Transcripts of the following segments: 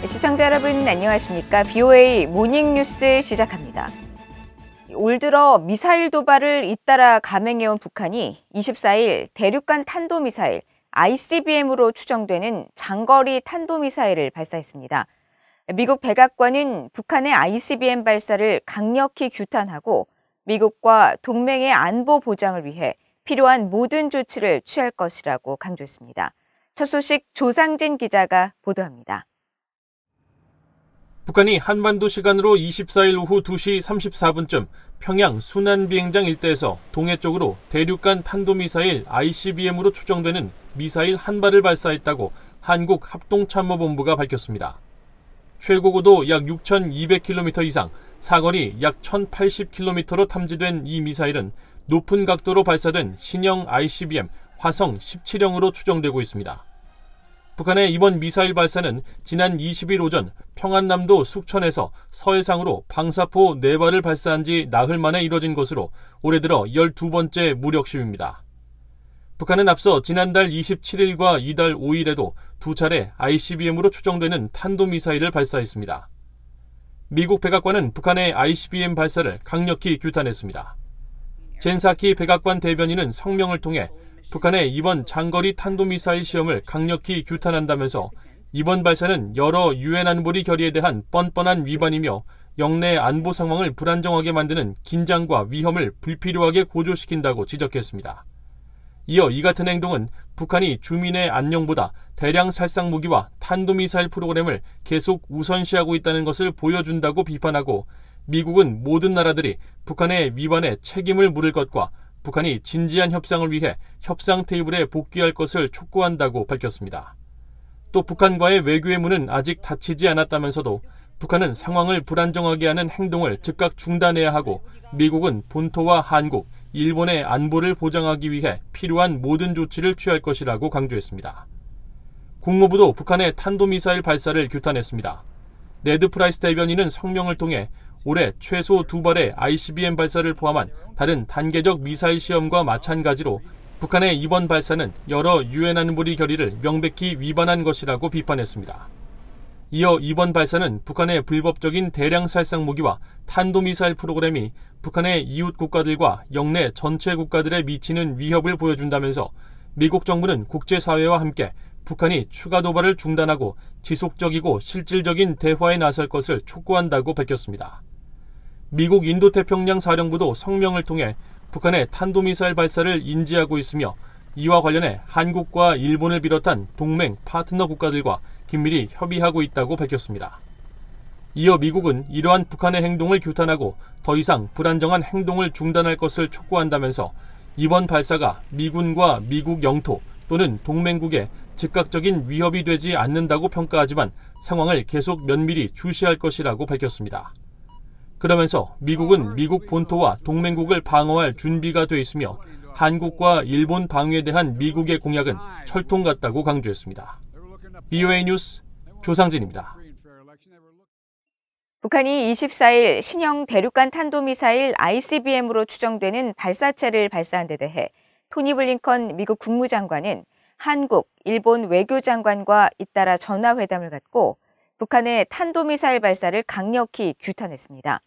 시청자 여러분 안녕하십니까? BOA 모닝뉴스 시작합니다. 올 들어 미사일 도발을 잇따라 감행해온 북한이 24일 대륙간 탄도미사일 ICBM으로 추정되는 장거리 탄도미사일을 발사했습니다. 미국 백악관은 북한의 ICBM 발사를 강력히 규탄하고 미국과 동맹의 안보 보장을 위해 필요한 모든 조치를 취할 것이라고 강조했습니다. 첫 소식 조상진 기자가 보도합니다. 북한이 한반도 시간으로 24일 오후 2시 34분쯤 평양 순안비행장 일대에서 동해 쪽으로 대륙간 탄도미사일 ICBM으로 추정되는 미사일 한 발을 발사했다고 한국합동참모본부가 밝혔습니다. 최고 고도 약 6,200km 이상, 사거리 약 1,080km로 탐지된 이 미사일은 높은 각도로 발사된 신형 ICBM 화성 17형으로 추정되고 있습니다. 북한의 이번 미사일 발사는 지난 20일 오전 평안남도 숙천에서 서해상으로 방사포 4발을 발사한 지 나흘 만에 이뤄진 것으로 올해 들어 12번째 무력 시위입니다. 북한은 앞서 지난달 27일과 이달 5일에도 두 차례 ICBM으로 추정되는 탄도미사일을 발사했습니다. 미국 백악관은 북한의 ICBM 발사를 강력히 규탄했습니다. 젠 사키 백악관 대변인은 성명을 통해 북한의 이번 장거리 탄도미사일 시험을 강력히 규탄한다면서 이번 발사는 여러 유엔 안보리 결의에 대한 뻔뻔한 위반이며 영내 안보 상황을 불안정하게 만드는 긴장과 위험을 불필요하게 고조시킨다고 지적했습니다. 이어 이 같은 행동은 북한이 주민의 안녕보다 대량 살상 무기와 탄도미사일 프로그램을 계속 우선시하고 있다는 것을 보여준다고 비판하고 미국은 모든 나라들이 북한의 위반에 책임을 물을 것과 북한이 진지한 협상을 위해 협상 테이블에 복귀할 것을 촉구한다고 밝혔습니다. 또 북한과의 외교의 문은 아직 닫히지 않았다면서도 북한은 상황을 불안정하게 하는 행동을 즉각 중단해야 하고 미국은 본토와 한국, 일본의 안보를 보장하기 위해 필요한 모든 조치를 취할 것이라고 강조했습니다. 국무부도 북한의 탄도미사일 발사를 규탄했습니다. 네드 프라이스 대변인은 성명을 통해 올해 최소 2발의 ICBM 발사를 포함한 다른 단계적 미사일 시험과 마찬가지로 북한의 이번 발사는 여러 유엔 안보리 결의를 명백히 위반한 것이라고 비판했습니다. 이어 이번 발사는 북한의 불법적인 대량 살상 무기와 탄도미사일 프로그램이 북한의 이웃 국가들과 영내 전체 국가들에 미치는 위협을 보여준다면서 미국 정부는 국제사회와 함께 북한이 추가 도발을 중단하고 지속적이고 실질적인 대화에 나설 것을 촉구한다고 밝혔습니다. 미국 인도태평양 사령부도 성명을 통해 북한의 탄도미사일 발사를 인지하고 있으며 이와 관련해 한국과 일본을 비롯한 동맹 파트너 국가들과 긴밀히 협의하고 있다고 밝혔습니다. 이어 미국은 이러한 북한의 행동을 규탄하고 더 이상 불안정한 행동을 중단할 것을 촉구한다면서 이번 발사가 미군과 미국 영토 또는 동맹국에 즉각적인 위협이 되지 않는다고 평가하지만 상황을 계속 면밀히 주시할 것이라고 밝혔습니다. 그러면서 미국은 미국 본토와 동맹국을 방어할 준비가 돼 있으며 한국과 일본 방위에 대한 미국의 공약은 철통 같다고 강조했습니다. BOA 뉴스 조상진입니다. 북한이 24일 신형 대륙간 탄도미사일 ICBM으로 추정되는 발사체를 발사한 데 대해 토니 블링컨 미국 국무장관은 한국, 일본 외교장관과 잇따라 전화회담을 갖고 북한의 탄도미사일 발사를 강력히 규탄했습니다.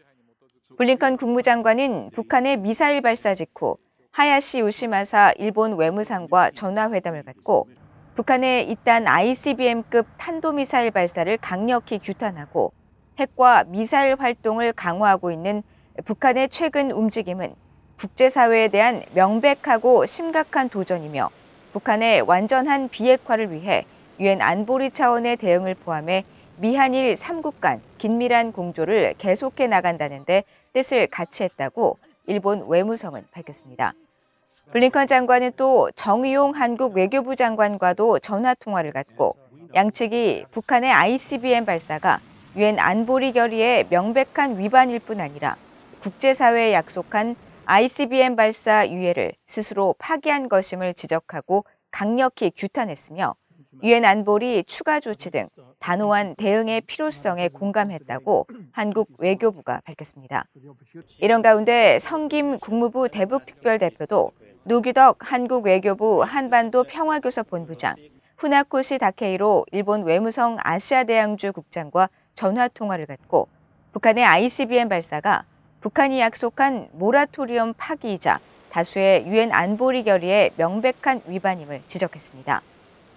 블링컨 국무장관은 북한의 미사일 발사 직후 하야시 요시마사 일본 외무상과 전화회담을 갖고 북한의 이딴 ICBM급 탄도미사일 발사를 강력히 규탄하고 핵과 미사일 활동을 강화하고 있는 북한의 최근 움직임은 국제사회에 대한 명백하고 심각한 도전이며 북한의 완전한 비핵화를 위해 유엔 안보리 차원의 대응을 포함해 미한일 3국 간 긴밀한 공조를 계속해 나간다는 데 뜻을 같이 했다고 일본 외무성은 밝혔습니다. 블링컨 장관은 또 정의용 한국 외교부 장관과도 전화통화를 갖고 양측이 북한의 ICBM 발사가 유엔 안보리 결의의 명백한 위반일 뿐 아니라 국제사회에 약속한 ICBM 발사 유예를 스스로 파기한 것임을 지적하고 강력히 규탄했으며 유엔 안보리 추가 조치 등 단호한 대응의 필요성에 공감했다고 한국 외교부가 밝혔습니다. 이런 가운데 성김 국무부 대북특별대표도 노규덕 한국 외교부 한반도 평화교섭 본부장, 후나코시 다케이로 일본 외무성 아시아대양주 국장과 전화통화를 갖고 북한의 ICBM 발사가 북한이 약속한 모라토리엄 파기이자 다수의 유엔 안보리 결의의 명백한 위반임을 지적했습니다.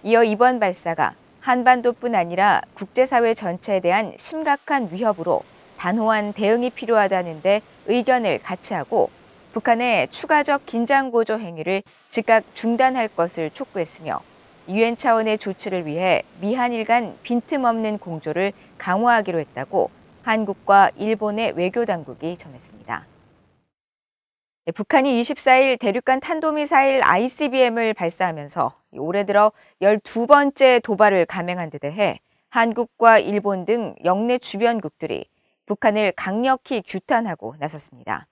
이어 이번 발사가 한반도뿐 아니라 국제사회 전체에 대한 심각한 위협으로 단호한 대응이 필요하다는 데 의견을 같이하고 북한의 추가적 긴장고조 행위를 즉각 중단할 것을 촉구했으며 유엔 차원의 조치를 위해 미한일 간 빈틈없는 공조를 강화하기로 했다고 한국과 일본의 외교당국이 전했습니다. 북한이 24일 대륙간 탄도미사일 ICBM을 발사하면서 올해 들어 12번째 도발을 감행한 데 대해 한국과 일본 등 영내 주변국들이 북한을 강력히 규탄하고 나섰습니다.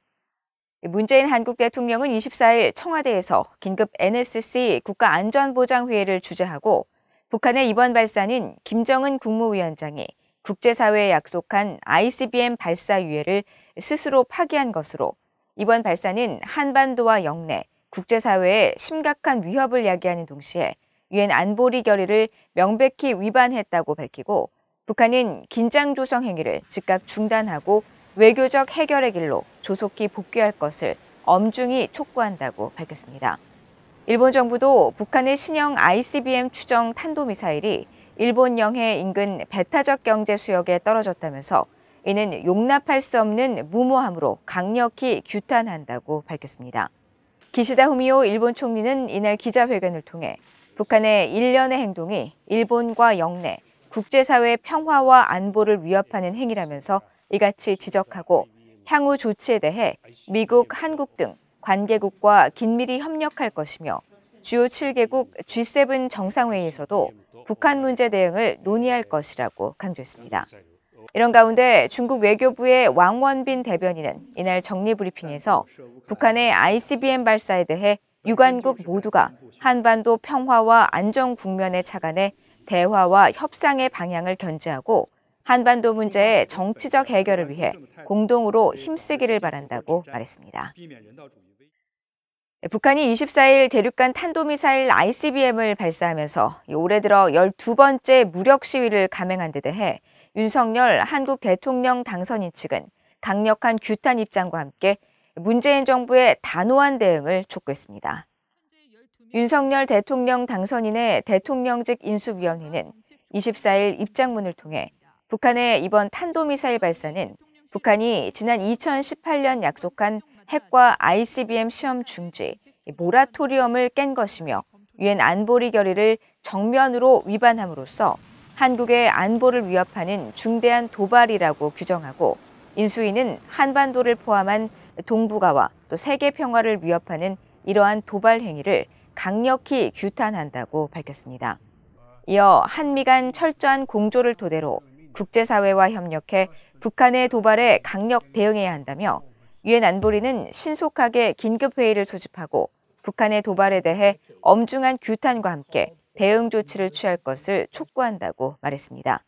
문재인 한국 대통령은 24일 청와대에서 긴급 NSC 국가안전보장회의를 주재하고 북한의 이번 발사는 김정은 국무위원장이 국제사회에 약속한 ICBM 발사 유예를 스스로 파기한 것으로 이번 발사는 한반도와 영내, 국제사회에 심각한 위협을 야기하는 동시에 유엔 안보리 결의를 명백히 위반했다고 밝히고 북한은 긴장 조성 행위를 즉각 중단하고 외교적 해결의 길로 조속히 복귀할 것을 엄중히 촉구한다고 밝혔습니다. 일본 정부도 북한의 신형 ICBM 추정 탄도미사일이 일본 영해 인근 배타적 경제 수역에 떨어졌다면서 이는 용납할 수 없는 무모함으로 강력히 규탄한다고 밝혔습니다. 기시다 후미오 일본 총리는 이날 기자회견을 통해 북한의 일련의 행동이 일본과 영내, 국제사회 평화와 안보를 위협하는 행위라면서 이같이 지적하고 향후 조치에 대해 미국, 한국 등 관계국과 긴밀히 협력할 것이며 주요 7개국 G7 정상회의에서도 북한 문제 대응을 논의할 것이라고 강조했습니다. 이런 가운데 중국 외교부의 왕원빈 대변인은 이날 정례브리핑에서 북한의 ICBM 발사에 대해 유관국 모두가 한반도 평화와 안정 국면에 착안해 대화와 협상의 방향을 견지하고 한반도 문제의 정치적 해결을 위해 공동으로 힘쓰기를 바란다고 말했습니다. 북한이 24일 대륙간 탄도미사일 ICBM을 발사하면서 올해 들어 12번째 무력 시위를 감행한 데 대해 윤석열 한국 대통령 당선인 측은 강력한 규탄 입장과 함께 문재인 정부의 단호한 대응을 촉구했습니다. 윤석열 대통령 당선인의 대통령직 인수위원회는 24일 입장문을 통해 북한의 이번 탄도미사일 발사는 북한이 지난 2018년 약속한 핵과 ICBM 시험 중지, 모라토리엄을 깬 것이며 유엔 안보리 결의를 정면으로 위반함으로써 한국의 안보를 위협하는 중대한 도발이라고 규정하고 인수위는 한반도를 포함한 동북아와 또 세계 평화를 위협하는 이러한 도발 행위를 강력히 규탄한다고 밝혔습니다. 이어 한미 간 철저한 공조를 토대로 국제사회와 협력해 북한의 도발에 강력 대응해야 한다며 유엔 안보리는 신속하게 긴급회의를 소집하고 북한의 도발에 대해 엄중한 규탄과 함께 대응 조치를 취할 것을 촉구한다고 말했습니다.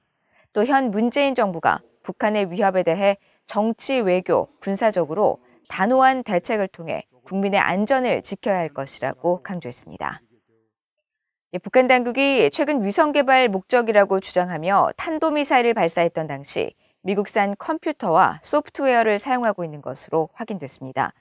또 현 문재인 정부가 북한의 위협에 대해 정치, 외교, 군사적으로 단호한 대책을 통해 국민의 안전을 지켜야 할 것이라고 강조했습니다. 북한 당국이 최근 위성 개발 목적이라고 주장하며 탄도미사일을 발사했던 당시 미국산 컴퓨터와 소프트웨어를 사용하고 있는 것으로 확인됐습니다.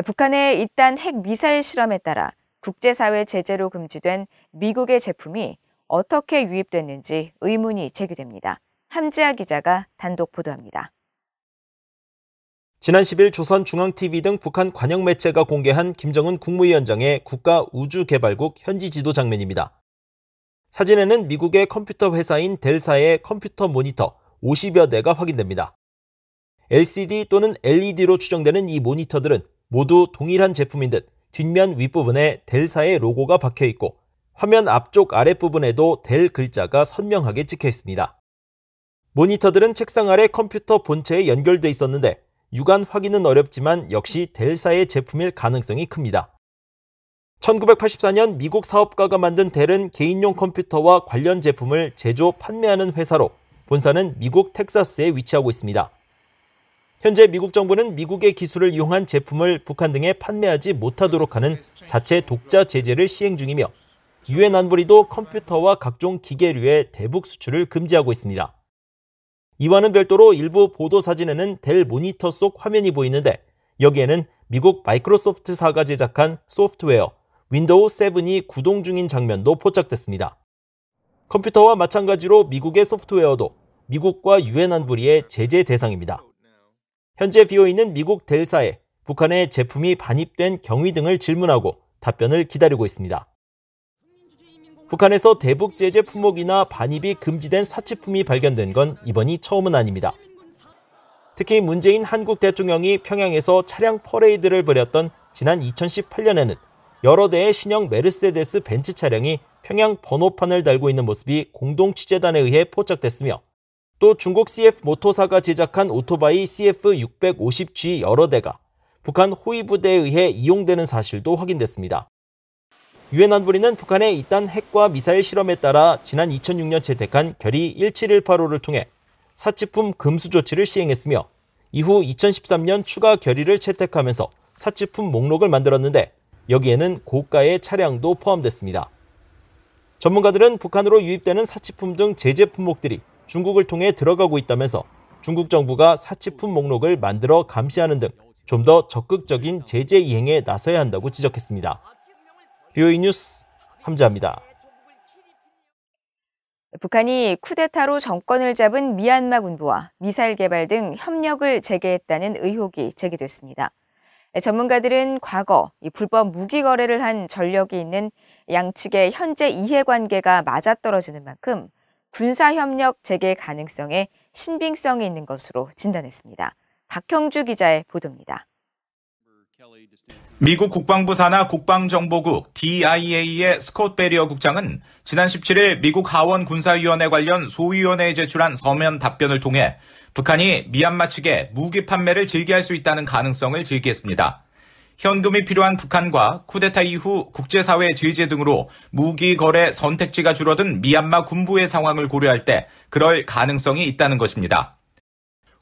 북한의 잇단 핵 미사일 실험에 따라 국제사회 제재로 금지된 미국의 제품이 어떻게 유입됐는지 의문이 제기됩니다. 함지아 기자가 단독 보도합니다. 지난 10일 조선중앙TV 등 북한 관영 매체가 공개한 김정은 국무위원장의 국가우주개발국 현지 지도 장면입니다. 사진에는 미국의 컴퓨터 회사인 델사의 컴퓨터 모니터 50여 대가 확인됩니다. LCD 또는 LED로 추정되는 이 모니터들은 모두 동일한 제품인 듯 뒷면 윗부분에 델사의 로고가 박혀 있고 화면 앞쪽 아랫부분에도 델 글자가 선명하게 찍혀 있습니다. 모니터들은 책상 아래 컴퓨터 본체에 연결돼 있었는데 육안 확인은 어렵지만 역시 델사의 제품일 가능성이 큽니다. 1984년 미국 사업가가 만든 델은 개인용 컴퓨터와 관련 제품을 제조, 판매하는 회사로 본사는 미국 텍사스에 위치하고 있습니다. 현재 미국 정부는 미국의 기술을 이용한 제품을 북한 등에 판매하지 못하도록 하는 자체 독자 제재를 시행 중이며 유엔 안보리도 컴퓨터와 각종 기계류의 대북 수출을 금지하고 있습니다. 이와는 별도로 일부 보도 사진에는 델 모니터 속 화면이 보이는데 여기에는 미국 마이크로소프트사가 제작한 소프트웨어 윈도우 7이 구동 중인 장면도 포착됐습니다. 컴퓨터와 마찬가지로 미국의 소프트웨어도 미국과 유엔 안보리의 제재 대상입니다. 현재 비어있는 미국 델사에 북한의 제품이 반입된 경위 등을 질문하고 답변을 기다리고 있습니다. 북한에서 대북 제재 품목이나 반입이 금지된 사치품이 발견된 건 이번이 처음은 아닙니다. 특히 문재인 한국 대통령이 평양에서 차량 퍼레이드를 벌였던 지난 2018년에는 여러 대의 신형 메르세데스 벤츠 차량이 평양 번호판을 달고 있는 모습이 공동 취재단에 의해 포착됐으며 또 중국 CF 모토사가 제작한 오토바이 CF650G 여러 대가 북한 호위 부대에 의해 이용되는 사실도 확인됐습니다. 유엔 안보리는 북한의 이딴 핵과 미사일 실험에 따라 지난 2006년 채택한 결의 17185를 통해 사치품 금수 조치를 시행했으며 이후 2013년 추가 결의를 채택하면서 사치품 목록을 만들었는데 여기에는 고가의 차량도 포함됐습니다. 전문가들은 북한으로 유입되는 사치품 등 제재 품목들이 중국을 통해 들어가고 있다면서 중국 정부가 사치품 목록을 만들어 감시하는 등 좀 더 적극적인 제재 이행에 나서야 한다고 지적했습니다. VOA 뉴스 함자입니다. 북한이 쿠데타로 정권을 잡은 미얀마 군부와 미사일 개발 등 협력을 재개했다는 의혹이 제기됐습니다. 전문가들은 과거 불법 무기 거래를 한 전력이 있는 양측의 현재 이해관계가 맞아떨어지는 만큼 군사협력 재개 가능성에 신빙성이 있는 것으로 진단했습니다. 박형주 기자의 보도입니다. 미국 국방부 산하 국방정보국 DIA의 스콧 베리어 국장은 지난 17일 미국 하원 군사위원회 관련 소위원회에 제출한 서면 답변을 통해 북한이 미얀마 측에 무기 판매를 재개할 수 있다는 가능성을 제기했습니다. 현금이 필요한 북한과 쿠데타 이후 국제사회 제재 등으로 무기 거래 선택지가 줄어든 미얀마 군부의 상황을 고려할 때 그럴 가능성이 있다는 것입니다.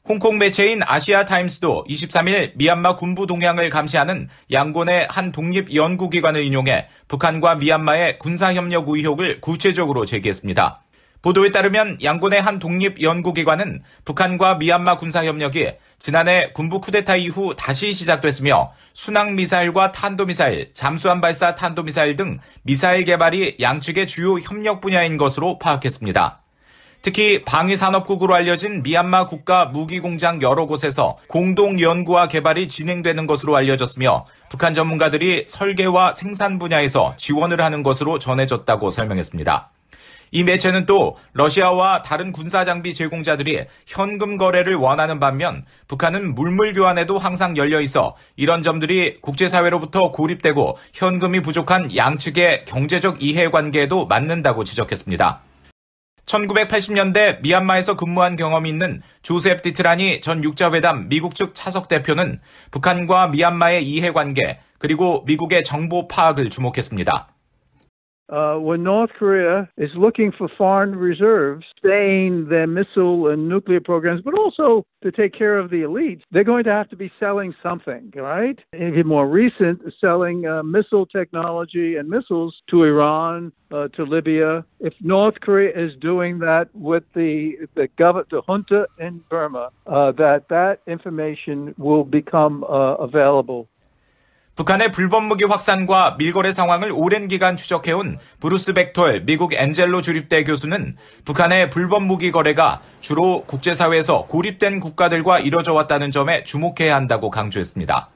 홍콩 매체인 아시아타임스도 23일 미얀마 군부 동향을 감시하는 양곤의 한 독립연구기관을 인용해 북한과 미얀마의 군사협력 의혹을 구체적으로 제기했습니다. 보도에 따르면 양곤의 한 독립연구기관은 북한과 미얀마 군사협력이 지난해 군부 쿠데타 이후 다시 시작됐으며 순항미사일과 탄도미사일, 잠수함 발사 탄도미사일 등 미사일 개발이 양측의 주요 협력 분야인 것으로 파악했습니다. 특히 방위산업국으로 알려진 미얀마 국가 무기공장 여러 곳에서 공동 연구와 개발이 진행되는 것으로 알려졌으며 북한 전문가들이 설계와 생산 분야에서 지원을 하는 것으로 전해졌다고 설명했습니다. 이 매체는 또 러시아와 다른 군사장비 제공자들이 현금 거래를 원하는 반면 북한은 물물 교환에도 항상 열려 있어 이런 점들이 국제사회로부터 고립되고 현금이 부족한 양측의 경제적 이해관계에도 맞는다고 지적했습니다. 1980년대 미얀마에서 근무한 경험이 있는 조셉 디트라니 전 육자회담 미국 측 차석 대표는 북한과 미얀마의 이해관계 그리고 미국의 정보 파악을 주목했습니다. When North Korea is looking for foreign reserves, sustain their missile and nuclear programs, but also to take care of the elites, they're going to have to be selling something, right? Even more recent, selling missile technology and missiles to Iran, to Libya. If North Korea is doing that with the junta in Burma, that information will become available. 북한의 불법 무기 확산과 밀거래 상황을 오랜 기간 추적해온 브루스 벡톨 미국 엔젤로 주립대 교수는 북한의 불법 무기 거래가 주로 국제사회에서 고립된 국가들과 이뤄져 왔다는 점에 주목해야 한다고 강조했습니다.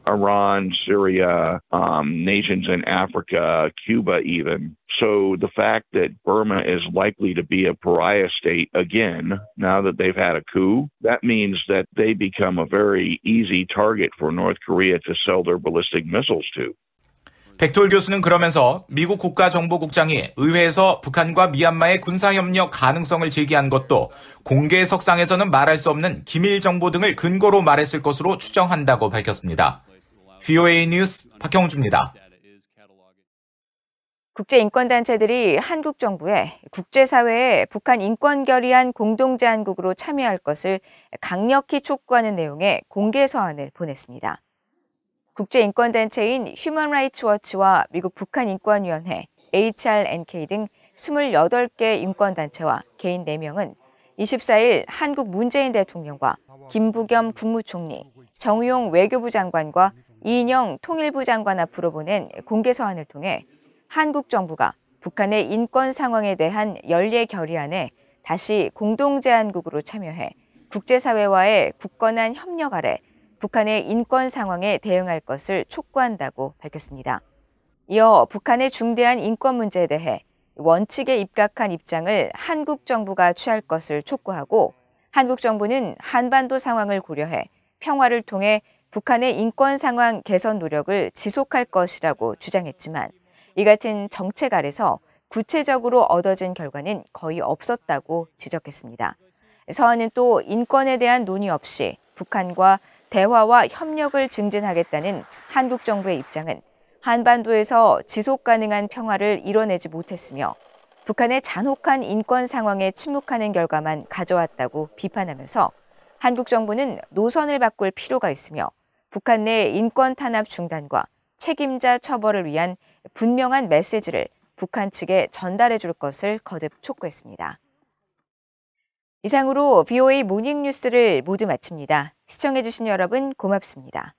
Iran, Syria, nations in Africa, Cuba even. So the fact that Burma is likely to be a pariah state again, now that they've had a coup, that means that they become a very easy target for North Korea to sell their ballistic missiles to. 벡톨 교수는 그러면서 미국 국가정보국장이 의회에서 북한과 미얀마의 군사협력 가능성을 제기한 것도 공개 석상에서는 말할 수 없는 기밀 정보 등을 근거로 말했을 것으로 추정한다고 밝혔습니다. VOA 뉴스 박형주입니다. 국제인권단체들이 한국 정부에 국제사회에 북한 인권 결의안 공동제안국으로 참여할 것을 강력히 촉구하는 내용의 공개 서한을 보냈습니다. 국제인권단체인 휴먼 라이츠 워치와 미국 북한인권위원회, HRNK 등 28개 인권단체와 개인 4명은 24일 한국 문재인 대통령과 김부겸 국무총리, 정의용 외교부 장관과 이인영 통일부 장관 앞으로 보낸 공개서한을 통해 한국 정부가 북한의 인권 상황에 대한 연례 결의안에 다시 공동제안국으로 참여해 국제사회와의 굳건한 협력 아래 북한의 인권 상황에 대응할 것을 촉구한다고 밝혔습니다. 이어 북한의 중대한 인권 문제에 대해 원칙에 입각한 입장을 한국 정부가 취할 것을 촉구하고 한국 정부는 한반도 상황을 고려해 평화를 통해 북한의 인권 상황 개선 노력을 지속할 것이라고 주장했지만 이 같은 정책 아래서 구체적으로 얻어진 결과는 거의 없었다고 지적했습니다. 서한은 또 인권에 대한 논의 없이 북한과 대화와 협력을 증진하겠다는 한국 정부의 입장은 한반도에서 지속 가능한 평화를 이뤄내지 못했으며 북한의 잔혹한 인권 상황에 침묵하는 결과만 가져왔다고 비판하면서 한국 정부는 노선을 바꿀 필요가 있으며 북한 내 인권 탄압 중단과 책임자 처벌을 위한 분명한 메시지를 북한 측에 전달해 줄 것을 거듭 촉구했습니다. 이상으로 VOA 모닝뉴스를 모두 마칩니다. 시청해 주신 여러분 고맙습니다.